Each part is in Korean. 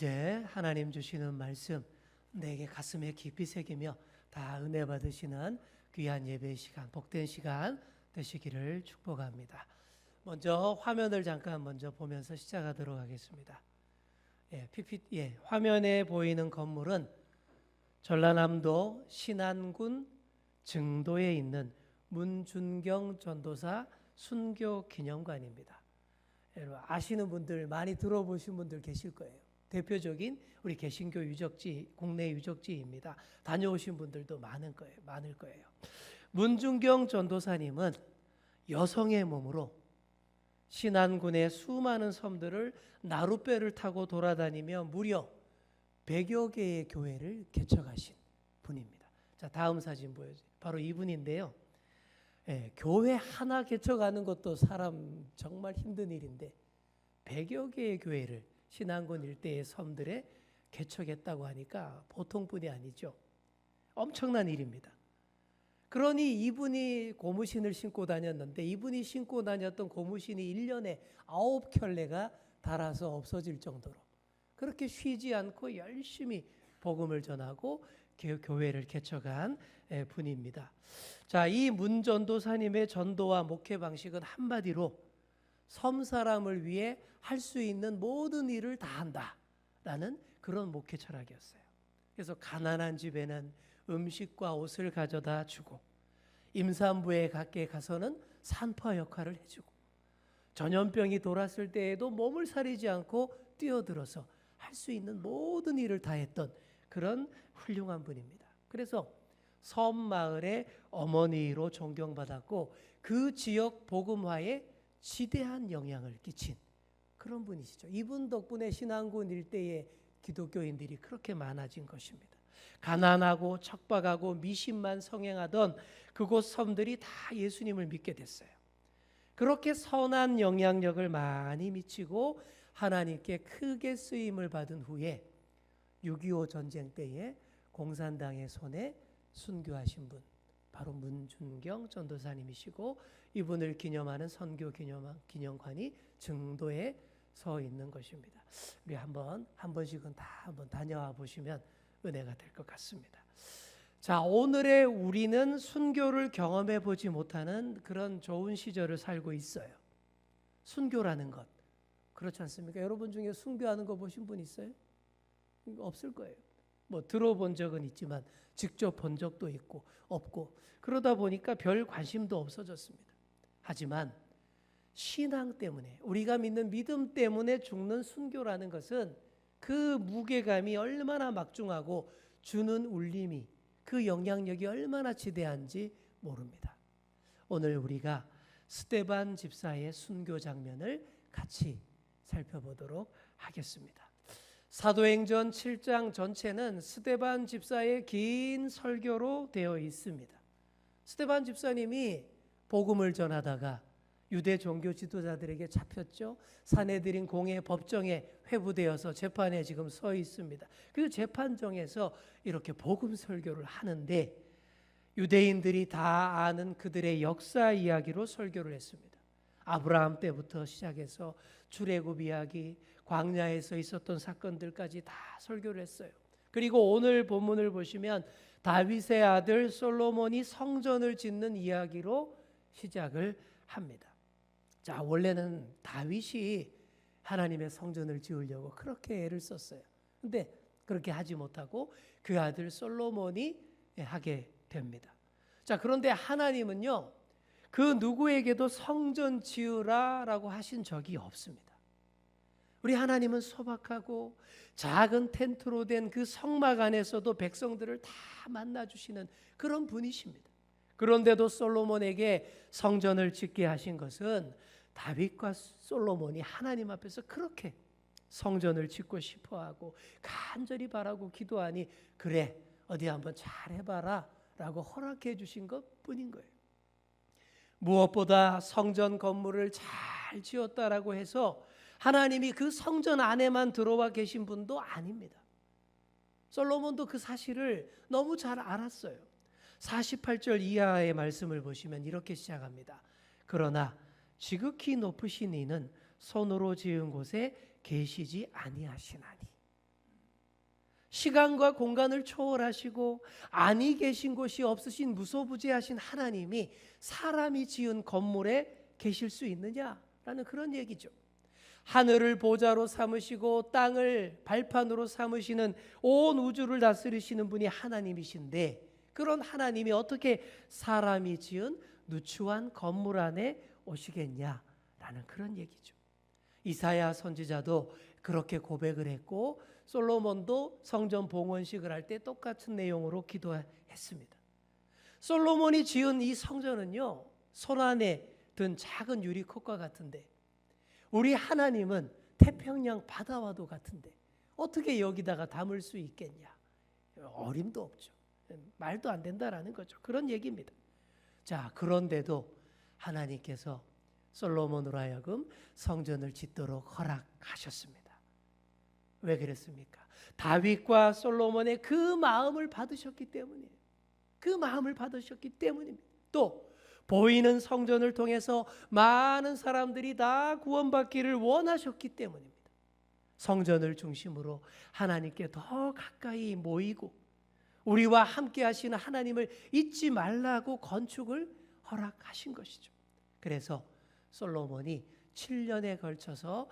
이제 하나님 주시는 말씀 내게 가슴에 깊이 새기며 다 은혜 받으시는 귀한 예배 시간, 복된 시간 되시기를 축복합니다. 먼저 화면을 잠깐 먼저 보면서 시작하도록 하겠습니다. 화면에 보이는 건물은 전라남도 신안군 증도에 있는 문준경 전도사 순교기념관입니다. 여러분 아시는 분들, 많이 들어보신 분들 계실 거예요. 대표적인 우리 개신교 유적지, 국내 유적지입니다. 다녀오신 분들도 많을 거예요. 문준경 전도사님은 여성의 몸으로 신안군의 수많은 섬들을 나룻배를 타고 돌아다니며 무려 100여 개의 교회를 개척하신 분입니다. 자, 다음 사진 보여주세요. 바로 이분인데요. 교회 하나 개척하는 것도 사람 정말 힘든 일인데 100여 개의 교회를 신안군 일대의 섬들에 개척했다고 하니까 보통 분이 아니죠. 엄청난 일입니다. 그러니 이분이 고무신을 신고 다녔는데 이분이 신고 다녔던 고무신이 1년에 9켤레가 닳아서 없어질 정도로 그렇게 쉬지 않고 열심히 복음을 전하고 교회를 개척한 분입니다. 자, 이 문전도사님의 전도와 목회 방식은 한마디로 섬 사람을 위해 할 수 있는 모든 일을 다 한다라는 그런 목회 철학이었어요. 그래서 가난한 집에는 음식과 옷을 가져다 주고 임산부에 가서는 산파 역할을 해주고 전염병이 돌았을 때에도 몸을 사리지 않고 뛰어들어서 할 수 있는 모든 일을 다 했던 그런 훌륭한 분입니다. 그래서 섬 마을의 어머니로 존경받았고 그 지역 복음화에 지대한 영향을 끼친 그런 분이시죠. 이분 덕분에 신안군 일대의 기독교인들이 그렇게 많아진 것입니다. 가난하고 척박하고 미신만 성행하던 그곳 섬들이 다 예수님을 믿게 됐어요. 그렇게 선한 영향력을 많이 미치고 하나님께 크게 쓰임을 받은 후에 6.25 전쟁 때에 공산당의 손에 순교하신 분, 바로 문준경 전도사님이시고 이분을 기념하는 선교 기념관이 증도에 서 있는 것입니다. 우리 한 번씩은 다 한번 다녀와 보시면 은혜가 될 것 같습니다. 자, 오늘의 우리는 순교를 경험해 보지 못하는 그런 좋은 시절을 살고 있어요. 순교라는 것. 그렇지 않습니까? 여러분 중에 순교하는 거 보신 분 있어요? 없을 거예요. 뭐 들어본 적은 있지만 직접 본 적도 있고 없고 그러다 보니까 별 관심도 없어졌습니다. 하지만 신앙 때문에 우리가 믿는 믿음 때문에 죽는 순교라는 것은 그 무게감이 얼마나 막중하고 주는 울림이 그 영향력이 얼마나 지대한지 모릅니다. 오늘 우리가 스데반 집사의 순교 장면을 같이 살펴보도록 하겠습니다. 사도행전 7장 전체는 스데반 집사의 긴 설교로 되어 있습니다. 스데반 집사님이 복음을 전하다가 유대 종교 지도자들에게 잡혔죠. 사내들인 공회 법정에 회부되어서 재판에 지금 서 있습니다. 그 재판정에서 이렇게 복음 설교를 하는데 유대인들이 다 아는 그들의 역사 이야기로 설교를 했습니다. 아브라함 때부터 시작해서 출애굽 이야기, 광야에서 있었던 사건들까지 다 설교를 했어요. 그리고 오늘 본문을 보시면 다윗의 아들 솔로몬이 성전을 짓는 이야기로 시작을 합니다. 자, 원래는 다윗이 하나님의 성전을 지으려고 그렇게 애를 썼어요. 근데 그렇게 하지 못하고 그 아들 솔로몬이 하게 됩니다. 자, 그런데 하나님은요, 그 누구에게도 성전 지으라라고 하신 적이 없습니다. 우리 하나님은 소박하고 작은 텐트로 된 그 성막 안에서도 백성들을 다 만나주시는 그런 분이십니다. 그런데도 솔로몬에게 성전을 짓게 하신 것은 다윗과 솔로몬이 하나님 앞에서 그렇게 성전을 짓고 싶어하고 간절히 바라고 기도하니 그래 어디 한번 잘 해봐라 라고 허락해 주신 것뿐인 거예요. 무엇보다 성전 건물을 잘 지었다라고 해서 하나님이 그 성전 안에만 들어와 계신 분도 아닙니다. 솔로몬도 그 사실을 너무 잘 알았어요. 48절 이하의 말씀을 보시면 이렇게 시작합니다. 그러나 지극히 높으신 이는 손으로 지은 곳에 계시지 아니하시나니. 시간과 공간을 초월하시고 아니 계신 곳이 없으신 무소부재하신 하나님이 사람이 지은 건물에 계실 수 있느냐라는 그런 얘기죠. 하늘을 보좌로 삼으시고 땅을 발판으로 삼으시는 온 우주를 다스리시는 분이 하나님이신데, 그런 하나님이 어떻게 사람이 지은 누추한 건물 안에 오시겠냐라는 그런 얘기죠. 이사야 선지자도 그렇게 고백을 했고, 솔로몬도 성전 봉헌식을 할 때 똑같은 내용으로 기도했습니다. 솔로몬이 지은 이 성전은요, 손 안에 든 작은 유리컵과 같은데, 우리 하나님은 태평양 바다와도 같은데 어떻게 여기다가 담을 수 있겠냐? 어림도 없죠. 말도 안 된다라는 거죠. 그런 얘기입니다. 자, 그런데도 하나님께서 솔로몬으로 하여금 성전을 짓도록 허락하셨습니다. 왜 그랬습니까? 다윗과 솔로몬의 그 마음을 받으셨기 때문이에요. 그 마음을 받으셨기 때문입니다. 또 보이는 성전을 통해서 많은 사람들이 다 구원받기를 원하셨기 때문입니다. 성전을 중심으로 하나님께 더 가까이 모이고 우리와 함께 하시는 하나님을 잊지 말라고 건축을 허락하신 것이죠. 그래서 솔로몬이 7년에 걸쳐서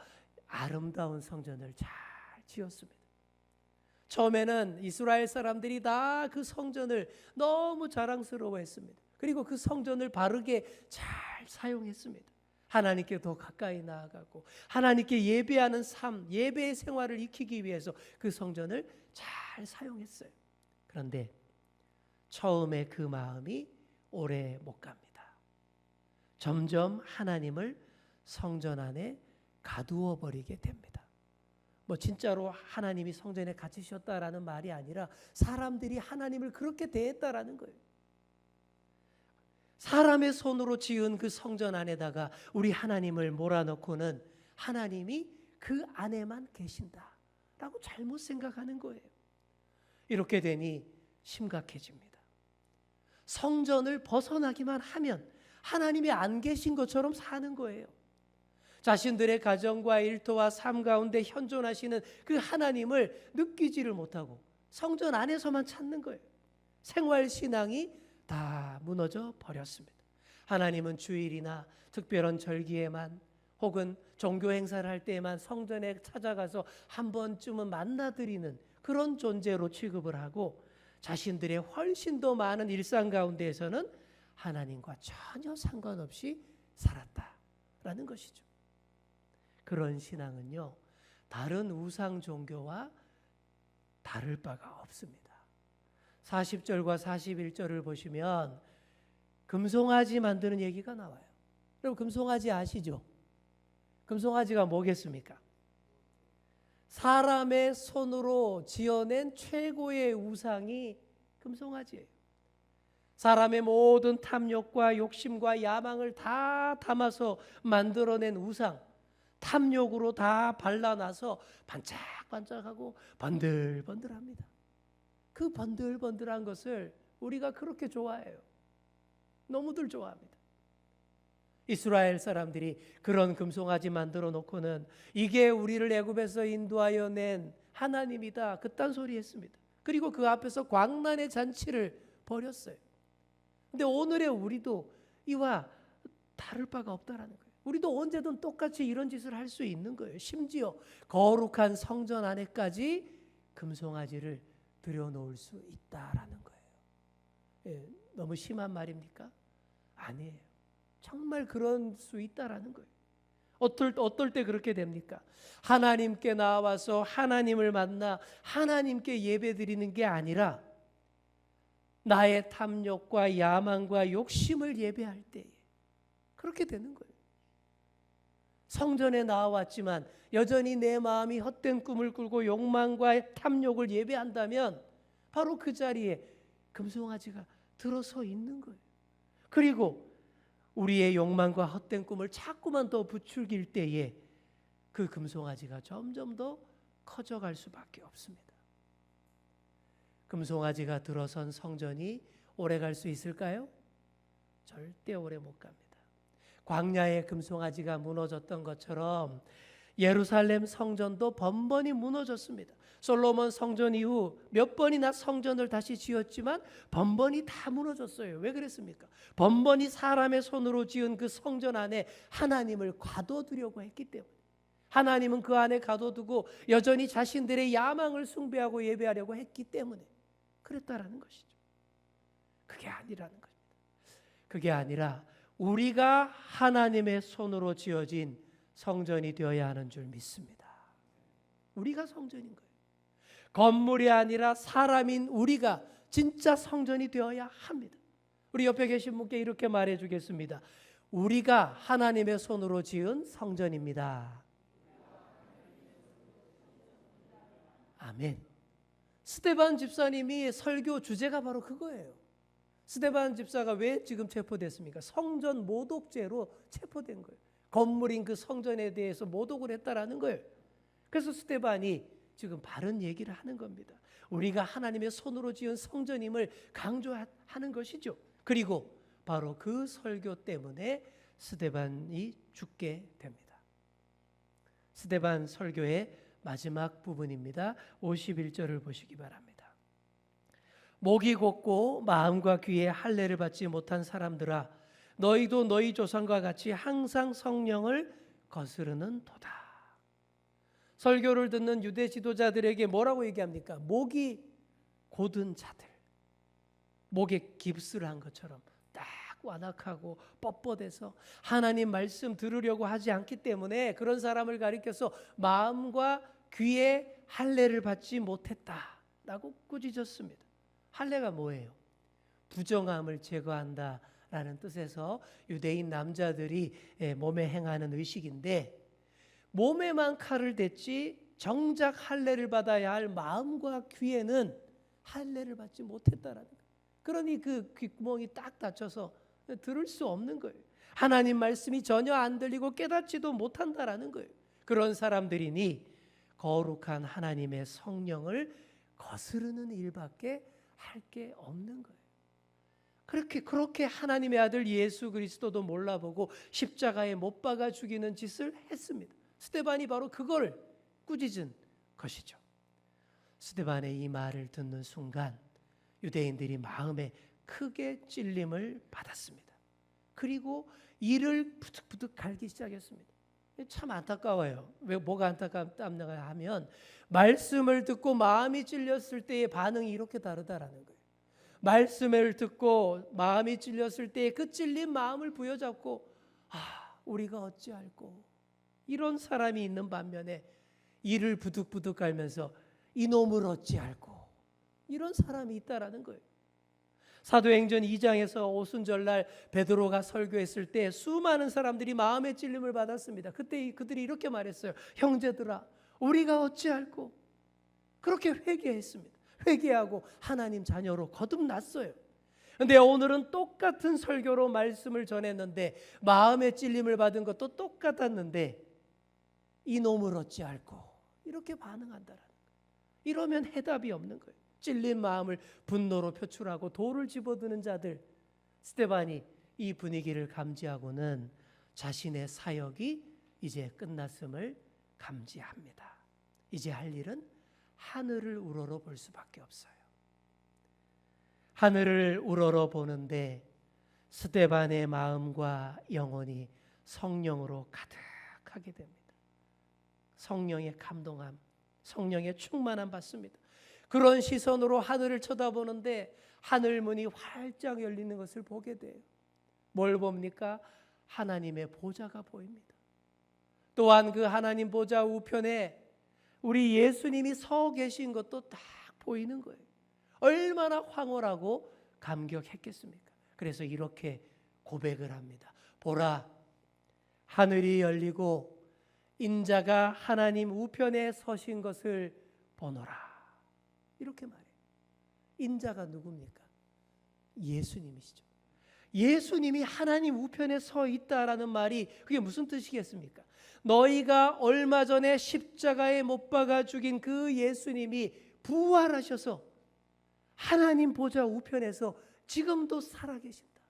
아름다운 성전을 잘 지었습니다. 처음에는 이스라엘 사람들이 다 그 성전을 너무 자랑스러워했습니다. 그리고 그 성전을 바르게 잘 사용했습니다. 하나님께 더 가까이 나아가고 하나님께 예배하는 삶, 예배의 생활을 익히기 위해서 그 성전을 잘 사용했어요. 그런데 처음에 그 마음이 오래 못 갑니다. 점점 하나님을 성전 안에 가두어 버리게 됩니다. 뭐 진짜로 하나님이 성전에 갇히셨다라는 말이 아니라 사람들이 하나님을 그렇게 대했다라는 거예요. 사람의 손으로 지은 그 성전 안에다가 우리 하나님을 몰아넣고는 하나님이 그 안에만 계신다라고 잘못 생각하는 거예요. 이렇게 되니 심각해집니다. 성전을 벗어나기만 하면 하나님이 안 계신 것처럼 사는 거예요. 자신들의 가정과 일터와 삶 가운데 현존하시는 그 하나님을 느끼지를 못하고 성전 안에서만 찾는 거예요. 생활신앙이 다 무너져 버렸습니다. 하나님은 주일이나 특별한 절기에만 혹은 종교 행사를 할 때에만 성전에 찾아가서 한 번쯤은 만나드리는 그런 존재로 취급을 하고 자신들의 훨씬 더 많은 일상 가운데에서는 하나님과 전혀 상관없이 살았다라는 것이죠. 그런 신앙은요, 다른 우상 종교와 다를 바가 없습니다. 40절과 41절을 보시면 금송아지 만드는 얘기가 나와요. 여러분 금송아지 아시죠? 금송아지가 뭐겠습니까? 사람의 손으로 지어낸 최고의 우상이 금송아지예요. 사람의 모든 탐욕과 욕심과 야망을 다 담아서 만들어낸 우상, 탐욕으로 다 발라놔서 반짝반짝하고 번들번들합니다. 그 번들번들한 것을 우리가 그렇게 좋아해요. 너무들 좋아합니다. 이스라엘 사람들이 그런 금송아지 만들어 놓고는 이게 우리를 애굽에서 인도하여 낸 하나님이다 그딴 소리 했습니다. 그리고 그 앞에서 광란의 잔치를 벌였어요. 근데 오늘의 우리도 이와 다를 바가 없다라는 거예요. 우리도 언제든 똑같이 이런 짓을 할 수 있는 거예요. 심지어 거룩한 성전 안에까지 금송아지를 들여놓을 수 있다라는 거예요. 예, 너무 심한 말입니까? 아니에요. 정말 그럴 수 있다라는 거예요. 어떨 때 그렇게 됩니까? 하나님께 나와서 하나님을 만나 하나님께 예배드리는 게 아니라 나의 탐욕과 야망과 욕심을 예배할 때에 그렇게 되는 거예요. 성전에 나와왔지만 여전히 내 마음이 헛된 꿈을 꾸고 욕망과 탐욕을 예배한다면 바로 그 자리에 금송아지가 들어서 있는 거예요. 그리고 우리의 욕망과 헛된 꿈을 자꾸만 더 부추길 때에 그 금송아지가 점점 더 커져갈 수밖에 없습니다. 금송아지가 들어선 성전이 오래 갈 수 있을까요? 절대 오래 못 갑니다. 광야의 금송아지가 무너졌던 것처럼 예루살렘 성전도 번번이 무너졌습니다. 솔로몬 성전 이후 몇 번이나 성전을 다시 지었지만 번번이 다 무너졌어요. 왜 그랬습니까? 번번이 사람의 손으로 지은 그 성전 안에 하나님을 가둬두려고 했기 때문에. 하나님은 그 안에 가둬두고 여전히 자신들의 야망을 숭배하고 예배하려고 했기 때문에 그랬다라는 것이죠. 그게 아니라는 겁니다. 그게 아니라 우리가 하나님의 손으로 지어진 성전이 되어야 하는 줄 믿습니다. 우리가 성전인 거예요. 건물이 아니라 사람인 우리가 진짜 성전이 되어야 합니다. 우리 옆에 계신 분께 이렇게 말해 주겠습니다. 우리가 하나님의 손으로 지은 성전입니다. 아멘. 스데반 집사님이 설교 주제가 바로 그거예요. 스데반 집사가 왜 지금 체포됐습니까? 성전 모독죄로 체포된 거예요. 건물인 그 성전에 대해서 모독을 했다라는 거예요. 그래서 스데반이 지금 바른 얘기를 하는 겁니다. 우리가 하나님의 손으로 지은 성전임을 강조하는 것이죠. 그리고 바로 그 설교 때문에 스데반이 죽게 됩니다. 스데반 설교의 마지막 부분입니다. 51절을 보시기 바랍니다. 목이 곧고 마음과 귀에 할례를 받지 못한 사람들아, 너희도 너희 조상과 같이 항상 성령을 거스르는 도다. 설교를 듣는 유대 지도자들에게 뭐라고 얘기합니까? 목이 곧은 자들, 목에 깁스를 한 것처럼 딱 완악하고 뻣뻣해서 하나님 말씀 들으려고 하지 않기 때문에 그런 사람을 가리켜서 마음과 귀에 할례를 받지 못했다라고 꾸짖었습니다. 할례가 뭐예요? 부정함을 제거한다라는 뜻에서 유대인 남자들이 몸에 행하는 의식인데, 몸에만 칼을 댔지 정작 할례를 받아야 할 마음과 귀에는 할례를 받지 못했다라는 거예요. 그러니 그 귓구멍이 딱 닫혀서 들을 수 없는 거예요. 하나님 말씀이 전혀 안 들리고 깨닫지도 못한다라는 거예요. 그런 사람들이니 거룩한 하나님의 성령을 거스르는 일밖에 할 게 없는 거예요. 그렇게 하나님의 아들 예수 그리스도도 몰라보고 십자가에 못 박아 죽이는 짓을 했습니다. 스데반이 바로 그걸 꾸짖은 것이죠. 스데반의 이 말을 듣는 순간 유대인들이 마음에 크게 찔림을 받았습니다. 그리고 이를 부득부득 갈기 시작했습니다. 참 안타까워요. 왜 뭐가 안타깝나 하면 말씀을 듣고 마음이 찔렸을 때의 반응이 이렇게 다르다라는 거예요. 말씀을 듣고 마음이 찔렸을 때 그 찔린 마음을 부여잡고 우리가 어찌할꼬, 이런 사람이 있는 반면에 이를 부득부득 갈면서 이놈을 어찌할꼬, 이런 사람이 있다라는 거예요. 사도행전 2장에서 오순절날 베드로가 설교했을 때 수많은 사람들이 마음의 찔림을 받았습니다. 그때 그들이 이렇게 말했어요. 형제들아, 우리가 어찌할꼬. 그렇게 회개했습니다. 회개하고 하나님 자녀로 거듭났어요. 그런데 오늘은 똑같은 설교로 말씀을 전했는데 마음의 찔림을 받은 것도 똑같았는데 이놈을 어찌할꼬, 이렇게 반응한다라는 거예요. 이러면 해답이 없는 거예요. 찔린 마음을 분노로 표출하고 돌을 집어드는 자들. 스데반이 이 분위기를 감지하고는 자신의 사역이 이제 끝났음을 감지합니다. 이제 할 일은 하늘을 우러러 볼 수밖에 없어요. 하늘을 우러러 보는데 스데반의 마음과 영혼이 성령으로 가득하게 됩니다. 성령의 감동함, 성령의 충만함 받습니다. 그런 시선으로 하늘을 쳐다보는데 하늘 문이 활짝 열리는 것을 보게 돼요. 뭘 봅니까? 하나님의 보좌가 보입니다. 또한 그 하나님 보좌 우편에 우리 예수님이 서 계신 것도 딱 보이는 거예요. 얼마나 황홀하고 감격했겠습니까? 그래서 이렇게 고백을 합니다. 보라, 하늘이 열리고 인자가 하나님 우편에 서신 것을 보노라. 이렇게 말해요. 인자가 누굽니까? 예수님이시죠. 예수님이 하나님 우편에 서 있다라는 말이 그게 무슨 뜻이겠습니까? 너희가 얼마 전에 십자가에 못 박아 죽인 그 예수님이 부활하셔서 하나님 보좌 우편에서 지금도 살아계신다.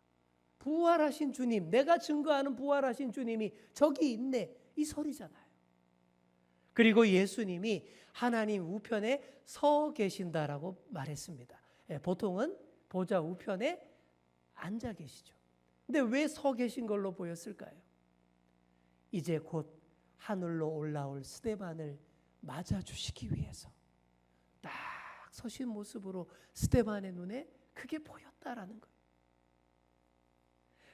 부활하신 주님, 내가 증거하는 부활하신 주님이 저기 있네, 이 소리잖아요. 그리고 예수님이 하나님 우편에 서 계신다라고 말했습니다. 보통은 보좌 우편에 앉아 계시죠. 근데 왜 서 계신 걸로 보였을까요? 이제 곧 하늘로 올라올 스데반을 맞아주시기 위해서 딱 서신 모습으로 스데반의 눈에 그게 보였다라는 거예요.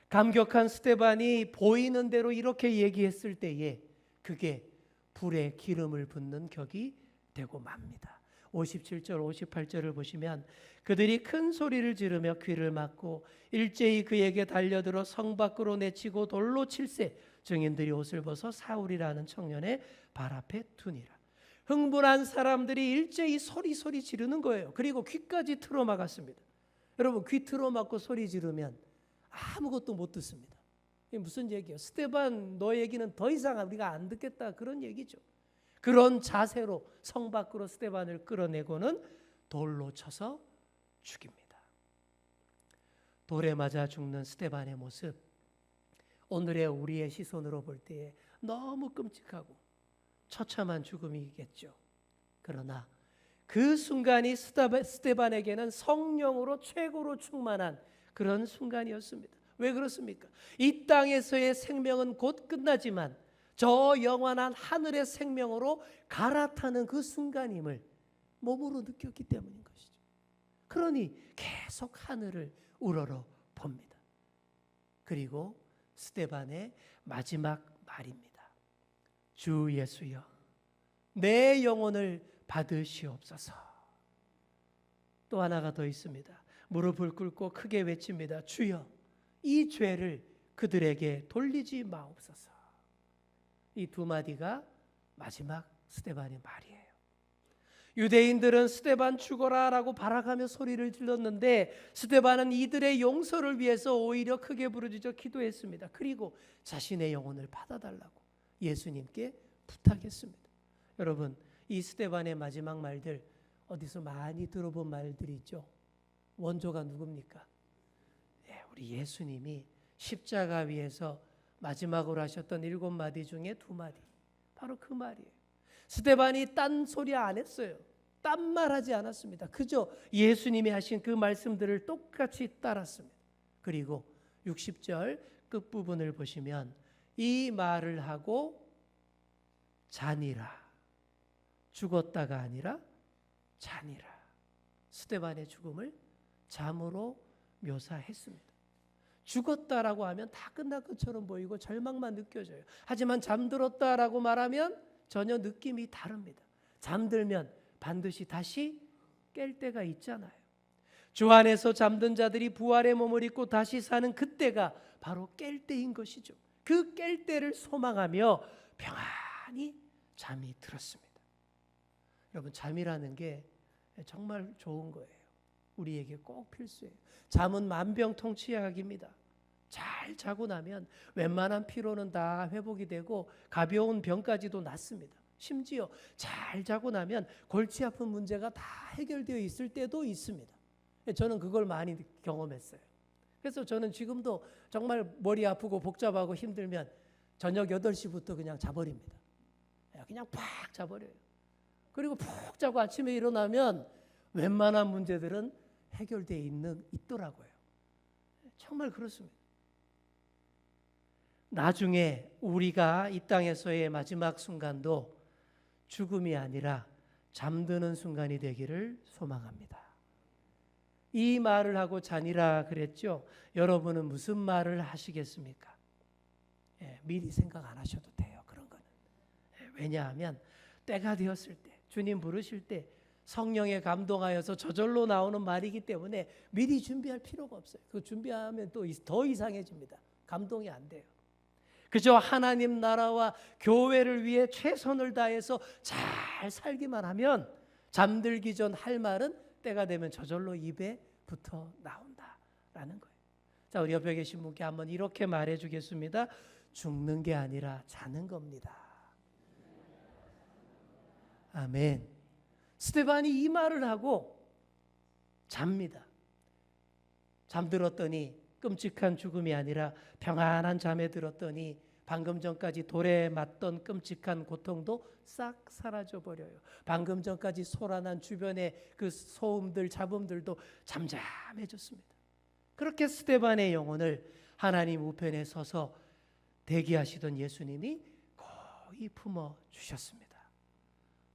감격한 스데반이 보이는 대로 이렇게 얘기했을 때에 그게 불에 기름을 붓는 격이 되고 맙니다. 57절 58절을 보시면 그들이 큰 소리를 지르며 귀를 막고 일제히 그에게 달려들어 성 밖으로 내치고 돌로 칠세 증인들이 옷을 벗어 사울이라는 청년의 발 앞에 두니라. 흥분한 사람들이 일제히 소리 지르는 거예요. 그리고 귀까지 틀어막았습니다. 여러분, 귀 틀어막고 소리 지르면 아무것도 못 듣습니다. 이게 무슨 얘기예요? 스데반 너 얘기는 더 이상 우리가 안 듣겠다, 그런 얘기죠. 그런 자세로 성 밖으로 스데반을 끌어내고는 돌로 쳐서 죽입니다. 돌에 맞아 죽는 스데반의 모습, 오늘의 우리의 시선으로 볼 때에 너무 끔찍하고 처참한 죽음이겠죠. 그러나 그 순간이 스데반에게는 성령으로 최고로 충만한 그런 순간이었습니다. 왜 그렇습니까? 이 땅에서의 생명은 곧 끝나지만 저 영원한 하늘의 생명으로 갈아타는 그 순간임을 몸으로 느꼈기 때문인 것이죠. 그러니 계속 하늘을 우러러 봅니다. 그리고 스데반의 마지막 말입니다. 주 예수여, 내 영혼을 받으시옵소서. 또 하나가 더 있습니다. 무릎을 꿇고 크게 외칩니다. 주여, 이 죄를 그들에게 돌리지 마옵소서. 이 두 마디가 마지막 스데반의 말이에요. 유대인들은 스데반 죽어라 라고 발악하며 소리를 질렀는데 스데반은 이들의 용서를 위해서 오히려 크게 부르짖어 기도했습니다. 그리고 자신의 영혼을 받아달라고 예수님께 부탁했습니다. 여러분, 이 스데반의 마지막 말들 어디서 많이 들어본 말들이죠. 원조가 누굽니까? 우리 예수님이 십자가 위에서 마지막으로 하셨던 7마디 중에 2마디, 바로 그 말이에요. 스데반이 딴 소리 안 했어요. 딴 말 하지 않았습니다. 그저 예수님이 하신 그 말씀들을 똑같이 따랐습니다. 그리고 60절 끝부분을 보시면 이 말을 하고 자니라, 죽었다가 아니라 자니라, 스데반의 죽음을 잠으로 묘사했습니다. 죽었다라고 하면 다 끝난 것처럼 보이고 절망만 느껴져요. 하지만 잠들었다라고 말하면 전혀 느낌이 다릅니다. 잠들면 반드시 다시 깰 때가 있잖아요. 주 안에서 잠든 자들이 부활의 몸을 입고 다시 사는 그때가 바로 깰 때인 것이죠. 그 깰 때를 소망하며 평안히 잠이 들었습니다. 여러분, 잠이라는 게 정말 좋은 거예요. 우리에게 꼭 필수예요. 잠은 만병통치약입니다. 잘 자고 나면 웬만한 피로는 다 회복이 되고 가벼운 병까지도 낫습니다. 심지어 잘 자고 나면 골치 아픈 문제가 다 해결되어 있을 때도 있습니다. 저는 그걸 많이 경험했어요. 그래서 저는 지금도 정말 머리 아프고 복잡하고 힘들면 저녁 8시부터 그냥 자버립니다. 그냥 팍 자버려요. 그리고 푹 자고 아침에 일어나면 웬만한 문제들은 해결되어 있더라고요. 정말 그렇습니다. 나중에 우리가 이 땅에서의 마지막 순간도 죽음이 아니라 잠드는 순간이 되기를 소망합니다. 이 말을 하고 자니라 그랬죠. 여러분은 무슨 말을 하시겠습니까? 미리 생각 안 하셔도 돼요. 그런 거는. 왜냐하면 때가 되었을 때, 주님 부르실 때 성령에 감동하여서 저절로 나오는 말이기 때문에 미리 준비할 필요가 없어요. 그 준비하면 또 더 이상해집니다. 감동이 안 돼요. 그저 하나님 나라와 교회를 위해 최선을 다해서 잘 살기만 하면 잠들기 전 할 말은 때가 되면 저절로 입에 붙어 나온다라는 거예요. 자, 우리 옆에 계신 분께 한번 이렇게 말해 주겠습니다. 죽는 게 아니라 자는 겁니다. 아멘. 스데반이 이 말을 하고 잡니다. 잠들었더니 끔찍한 죽음이 아니라 평안한 잠에 들었더니 방금 전까지 돌에 맞던 끔찍한 고통도 싹 사라져 버려요. 방금 전까지 소란한 주변의 그 소음들, 잡음들도 잠잠해졌습니다. 그렇게 스데반의 영혼을 하나님 우편에 서서 대기하시던 예수님이 거의 품어 주셨습니다.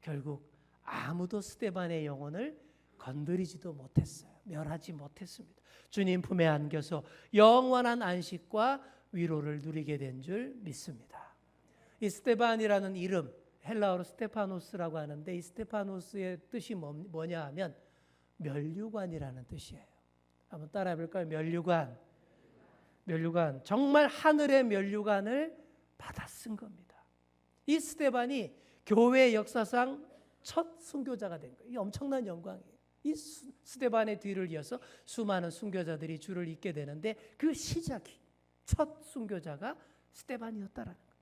결국 아무도 스데반의 영혼을 건드리지도 못했어요. 멸하지 못했습니다. 주님 품에 안겨서 영원한 안식과 위로를 누리게 된 줄 믿습니다. 이 스데반이라는 이름, 헬라어로 스테파노스라고 하는데 이 스테파노스의 뜻이 뭐냐 하면 면류관이라는 뜻이에요. 한번 따라해 볼까요? 면류관. 면류관. 정말 하늘의 면류관을 받아 쓴 겁니다. 이 스데반이 교회 역사상 첫 순교자가 된 거예요. 이 엄청난 영광이에요. 이 스데반의 뒤를 이어서 수많은 순교자들이 주를 잇게 되는데 그 시작이 첫 순교자가 스데반이었다라는 거예요.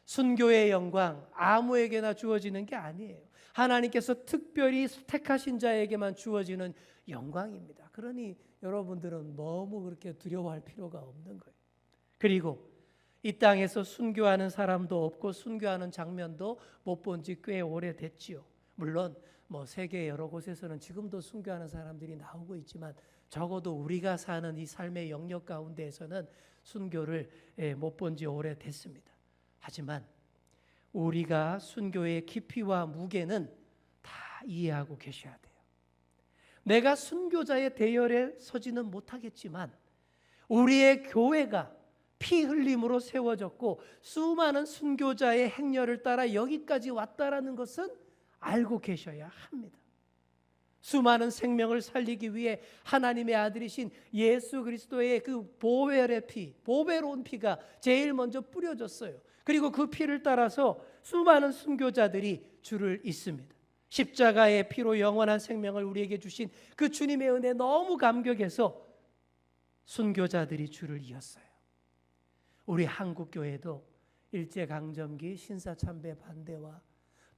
순교의 영광 아무에게나 주어지는 게 아니에요. 하나님께서 특별히 택하신 자에게만 주어지는 영광입니다. 그러니 여러분들은 너무 그렇게 두려워할 필요가 없는 거예요. 그리고 이 땅에서 순교하는 사람도 없고 순교하는 장면도 못 본 지 꽤 오래됐지요. 물론 세계 여러 곳에서는 지금도 순교하는 사람들이 나오고 있지만 적어도 우리가 사는 이 삶의 영역 가운데에서는 순교를 못 본 지 오래됐습니다. 하지만 우리가 순교의 깊이와 무게는 다 이해하고 계셔야 돼요. 내가 순교자의 대열에 서지는 못하겠지만 우리의 교회가 피 흘림으로 세워졌고 수많은 순교자의 행렬을 따라 여기까지 왔다라는 것은 알고 계셔야 합니다. 수많은 생명을 살리기 위해 하나님의 아들이신 예수 그리스도의 그 보혈의 피, 보배로운 피가 제일 먼저 뿌려졌어요. 그리고 그 피를 따라서 수많은 순교자들이 주를 잇습니다. 십자가의 피로 영원한 생명을 우리에게 주신 그 주님의 은혜에 너무 감격해서 순교자들이 주를 이었어요. 우리 한국교회도 일제강점기 신사참배 반대와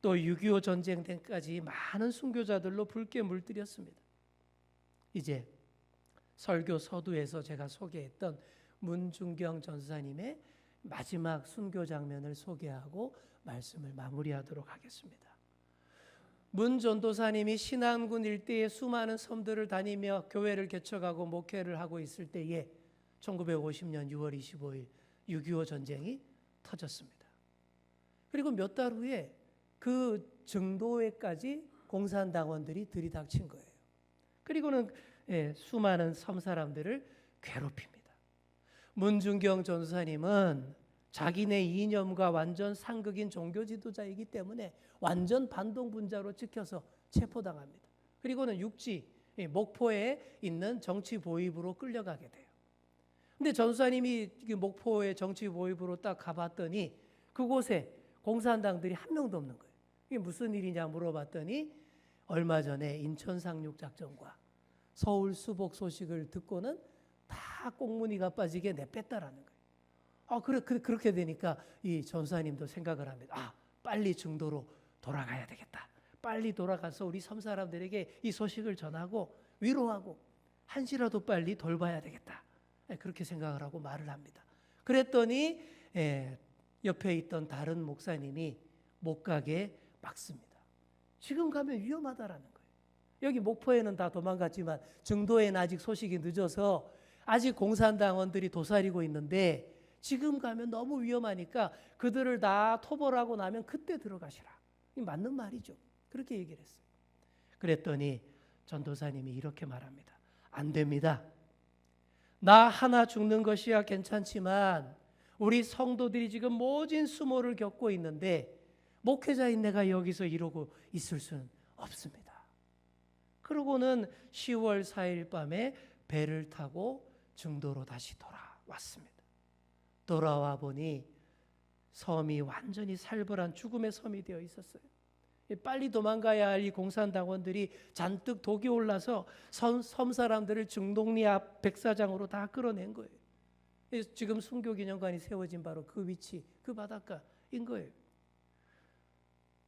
또 6.25 전쟁 때까지 많은 순교자들로 붉게 물들였습니다. 이제 설교 서두에서 제가 소개했던 문준경 전사님의 마지막 순교 장면을 소개하고 말씀을 마무리하도록 하겠습니다. 문 전도사님이 신안군 일대의 수많은 섬들을 다니며 교회를 개척하고 목회를 하고 있을 때에 1950년 6월 25일 6.25 전쟁이 터졌습니다. 그리고 몇 달 후에 그 정도에까지 공산당원들이 들이닥친 거예요. 그리고는 수많은 섬 사람들을 괴롭힙니다. 문준경 전도사님은 자기네 이념과 완전 상극인 종교 지도자이기 때문에 완전 반동분자로 찍혀서 체포당합니다. 그리고는 육지 목포에 있는 정치 보위부로 끌려가게 돼요. 근데 전도사님이 목포의 정치 보위부로 딱 가봤더니 그곳에 공산당들이 한 명도 없는 거예요. 이게 무슨 일이냐 물어봤더니 얼마 전에 인천 상륙작전과 서울 수복 소식을 듣고는 다 꽁무니가 빠지게 내뺐다라는 거예요. 그렇게 되니까 이 전사님도 생각을 합니다. 빨리 중도로 돌아가야 되겠다. 빨리 돌아가서 우리 섬 사람들에게 이 소식을 전하고 위로하고 한시라도 빨리 돌봐야 되겠다. 그렇게 생각을 하고 말을 합니다. 그랬더니 옆에 있던 다른 목사님이 못 가게 막습니다. 지금 가면 위험하다라는 거예요. 여기 목포에는 다 도망갔지만 증도에는 아직 소식이 늦어서 아직 공산당원들이 도사리고 있는데 지금 가면 너무 위험하니까 그들을 다 토벌하고 나면 그때 들어가시라. 이 맞는 말이죠. 그렇게 얘기를 했어요. 그랬더니 전도사님이 이렇게 말합니다. 안 됩니다. 나 하나 죽는 것이야 괜찮지만 우리 성도들이 지금 모진 수모를 겪고 있는데 목회자인 내가 여기서 이러고 있을 수는 없습니다. 그러고는 10월 4일 밤에 배를 타고 증도로 다시 돌아왔습니다. 돌아와 보니 섬이 완전히 살벌한 죽음의 섬이 되어 있었어요. 빨리 도망가야 할 이 공산당원들이 잔뜩 독이 올라서 섬 사람들을 증동리 앞 백사장으로 다 끌어낸 거예요. 지금 순교기념관이 세워진 바로 그 위치, 그 바닷가인 거예요.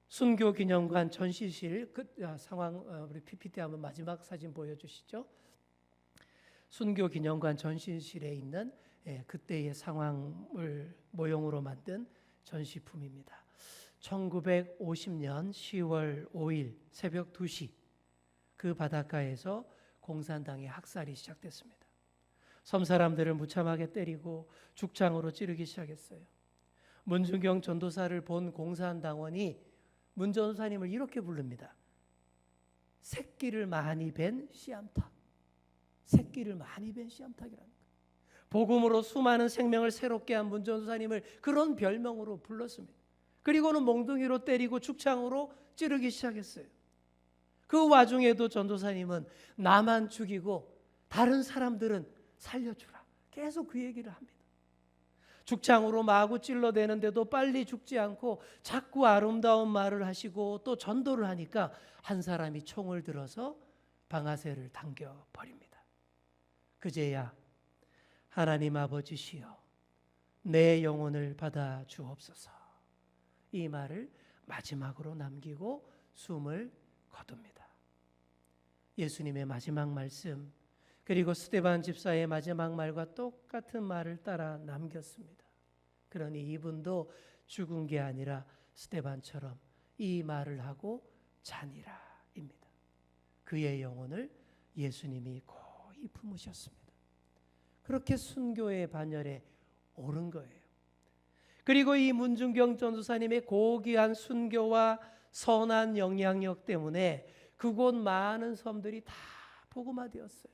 순교기념관 전시실 상황 우리 PPT 한번 마지막 사진 보여주시죠. 순교기념관 전시실에 있는 그때의 상황을 모형으로 만든 전시품입니다. 1950년 10월 5일 새벽 2시 그 바닷가에서 공산당의 학살이 시작됐습니다. 섬 사람들을 무참하게 때리고 죽창으로 찌르기 시작했어요. 문준경 전도사를 본 공산당원이 문 전도사님을 이렇게 부릅니다. 새끼를 많이 벤 씨암탉. 새끼를 많이 벤 씨암탉이라는 거예요. 복음으로 수많은 생명을 새롭게 한 문 전도사님을 그런 별명으로 불렀습니다. 그리고는 몽둥이로 때리고 죽창으로 찌르기 시작했어요. 그 와중에도 전도사님은 나만 죽이고 다른 사람들은 살려주라. 계속 그 얘기를 합니다. 죽창으로 마구 찔러대는데도 빨리 죽지 않고 자꾸 아름다운 말을 하시고 또 전도를 하니까 한 사람이 총을 들어서 방아쇠를 당겨버립니다. 그제야 하나님 아버지시여 내 영혼을 받아 주옵소서 이 말을 마지막으로 남기고 숨을 거둡니다. 예수님의 마지막 말씀 그리고 스데반 집사의 마지막 말과 똑같은 말을 따라 남겼습니다. 그러니 이분도 죽은 게 아니라 스데반처럼 이 말을 하고 자니라입니다. 그의 영혼을 예수님이 고이 품으셨습니다. 그렇게 순교의 반열에 오른 거예요. 그리고 이 문준경 전도사님의 고귀한 순교와 선한 영향력 때문에 그곳 많은 섬들이 다 복음화되었어요.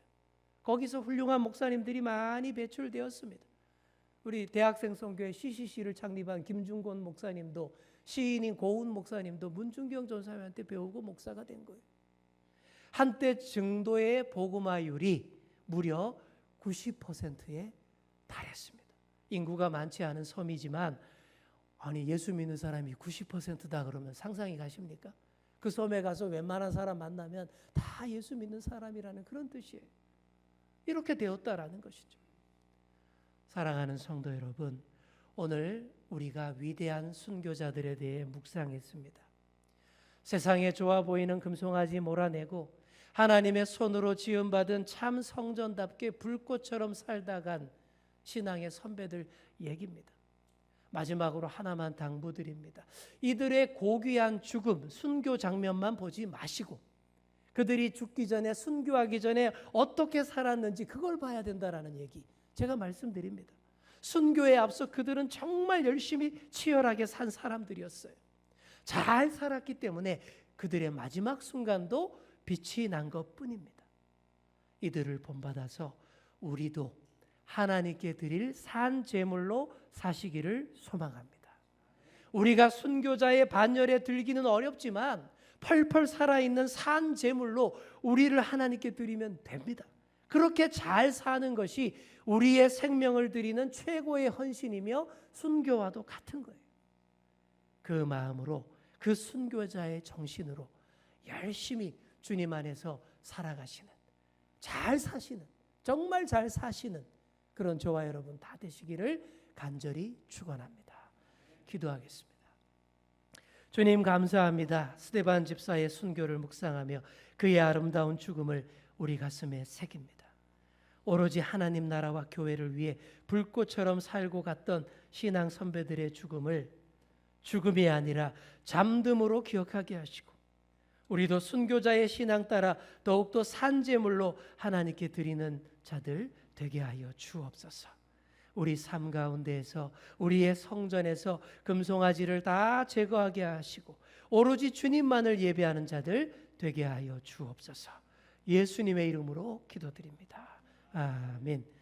거기서 훌륭한 목사님들이 많이 배출되었습니다. 우리 대학생 선교회 CCC를 창립한 김중곤 목사님도 시인인 고운 목사님도 문준경 전도사님한테 배우고 목사가 된 거예요. 한때 증도의 복음화율이 무려 90%에 달했습니다. 인구가 많지 않은 섬이지만 아니 예수 믿는 사람이 90%다 그러면 상상이 가십니까? 그 섬에 가서 웬만한 사람 만나면 다 예수 믿는 사람이라는 그런 뜻이에요. 이렇게 되었다라는 것이죠. 사랑하는 성도 여러분, 오늘 우리가 위대한 순교자들에 대해 묵상했습니다. 세상에 좋아 보이는 금송아지 몰아내고 하나님의 손으로 지음받은 참 성전답게 불꽃처럼 살다간 신앙의 선배들 얘기입니다. 마지막으로 하나만 당부드립니다. 이들의 고귀한 죽음, 순교 장면만 보지 마시고 그들이 죽기 전에 순교하기 전에 어떻게 살았는지 그걸 봐야 된다라는 얘기 제가 말씀드립니다. 순교에 앞서 그들은 정말 열심히 치열하게 산 사람들이었어요. 잘 살았기 때문에 그들의 마지막 순간도 빛이 난 것뿐입니다. 이들을 본받아서 우리도 하나님께 드릴 산 제물로 사시기를 소망합니다. 우리가 순교자의 반열에 들기는 어렵지만 펄펄 살아있는 산 제물로 우리를 하나님께 드리면 됩니다. 그렇게 잘 사는 것이 우리의 생명을 드리는 최고의 헌신이며 순교와도 같은 거예요. 그 마음으로 그 순교자의 정신으로 열심히 주님 안에서 살아가시는 잘 사시는 정말 잘 사시는 그런 저와 여러분 다 되시기를 간절히 축원합니다. 기도하겠습니다. 주님 감사합니다. 스데반 집사의 순교를 묵상하며 그의 아름다운 죽음을 우리 가슴에 새깁니다. 오로지 하나님 나라와 교회를 위해 불꽃처럼 살고 갔던 신앙 선배들의 죽음을 죽음이 아니라 잠듦으로 기억하게 하시고 우리도 순교자의 신앙 따라 더욱더 산제물로 하나님께 드리는 자들 되게 하여 주옵소서. 우리 삶 가운데에서 우리의 성전에서 금송아지를 다 제거하게 하시고 오로지 주님만을 예배하는 자들 되게 하여 주옵소서. 예수님의 이름으로 기도드립니다. 아멘.